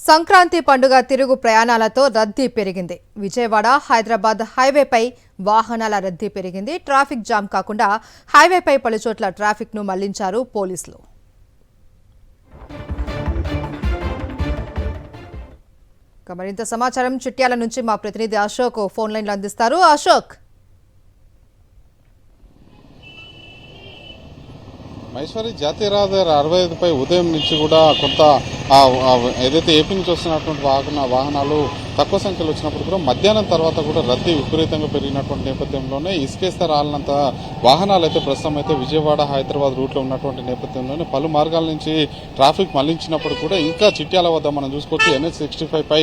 సంక్రాంతి పండుగ తిరుగు ప్రయాణాలతో రద్దీ పెరిగింది. విజయవాడ హైదరాబాద్ హైవేపై వాహనాల రద్దీ పెరిగింది. ట్రాఫిక్ జామ్ కాకుండా హైవేపై పలుచోట్ల ట్రాఫిక్ ను మళ్లించారు పోలీసులు. మరింత సమాచారం చిట్యాల నుంచి మా ప్రతినిధి అశోక్ ఫోన్ లైన్లో అందిస్తారు. అశోక్, మహేశ్వరి జాతీయ రహదారి 65పై ఉదయం నుంచి కూడా కొంత ఏదైతే ఏపీ నుంచి వస్తున్నటువంటి వాహనాలు తక్కువ సంఖ్యలో వచ్చినప్పుడు కూడా మధ్యాహ్నం తర్వాత కూడా రద్దీ విపరీతంగా పెరిగినటువంటి నేపథ్యంలోనే ఇసుకేస్తే రాలినంత వాహనాలు అయితే ప్రస్తుతం అయితే విజయవాడ హైదరాబాద్ రూట్లో ఉన్నటువంటి నేపథ్యంలోనే పలు మార్గాల నుంచి ట్రాఫిక్ మళ్లించినప్పుడు కూడా ఇంకా చిట్యాల వద్ద మనం చూసుకోవచ్చు. NH65 పై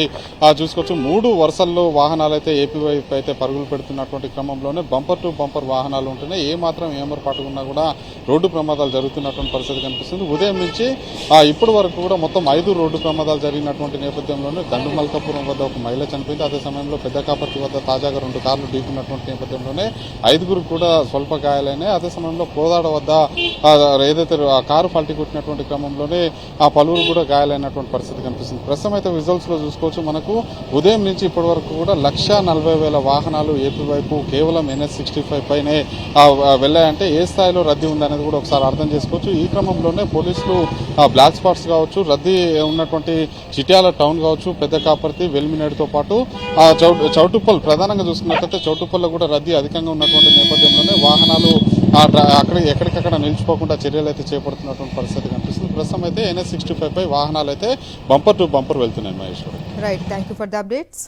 చూసుకోవచ్చు 3 వరుసల్లో వాహనాలు అయితే ఏపీ వైపు అయితే పరుగులు పెడుతున్నటువంటి క్రమంలోనే బంపర్ టు బంపర్ వాహనాలు ఉంటున్నాయి. ఏ మాత్రం ఏమరపాటు ఉన్నా కూడా రోడ్డు ప్రమాదాలు జరుగుతున్నటువంటి పరిస్థితి కనిపిస్తుంది. ఉదయం నుంచి ఇప్పటి వరకు కూడా మొత్తం 5 రోడ్డు ప్రమాదాలు జరిగినటువంటి నేపథ్యంలోనే దండుమల్కాపురం వద్ద ఒక మహిళ చనిపోయింది. అదే సమయంలో పెద్దకాపర్తి వద్ద తాజాగా 2 కార్లు ఢీకున్నటువంటి నేపథ్యంలోనే 5గురు కూడా స్వల్ప గాయాలైనాయి. అదే సమయంలో కోదాడ వద్ద ఏదైతే ఆ కారు పల్టీ కొట్టినటువంటి క్రమంలోనే పలువురు కూడా గాయాలైనటువంటి పరిస్థితి కనిపిస్తుంది. ప్రస్తుతం అయితే విజువల్స్ లో చూసుకోవచ్చు. మనకు ఉదయం నుంచి ఇప్పటి వరకు కూడా 1,40,000 వాహనాలు ఏపీ వైపు కేవలం NH65 పైనే వెళ్ళాయంటే ఏ స్థాయిలో రద్దీ ఉందనేది కూడా ఒకసారి అర్థం చేసుకోవచ్చు. ఈ క్రమంలోనే పోలీసులు బ్లాక్ స్పాట్స్ కావచ్చు, రద్దీ ఉన్నటువంటి చిట్యాల టౌన్ కావచ్చు, పెద్ద కాపర్తి, వెల్మినేడుతో పాటు చౌటుప్పల్ ప్రధానంగా చూసుకున్నట్లయితే చౌటుప్పల్లో కూడా రద్దీ అధికంగా ఉన్నటువంటి నేపథ్యంలోనే వాహనాలు ఎక్కడికక్కడ నిలిచిపోకుండా చర్యలు అయితే చేపడుతున్నటువంటి పరిస్థితి కనిపిస్తుంది. ప్రస్తుతం అయితే NH65 పై వాహనాలు అయితే బంపర్ టు బంపర్ వెళ్తున్నాయి. Maheshwari, right, thank you for the updates.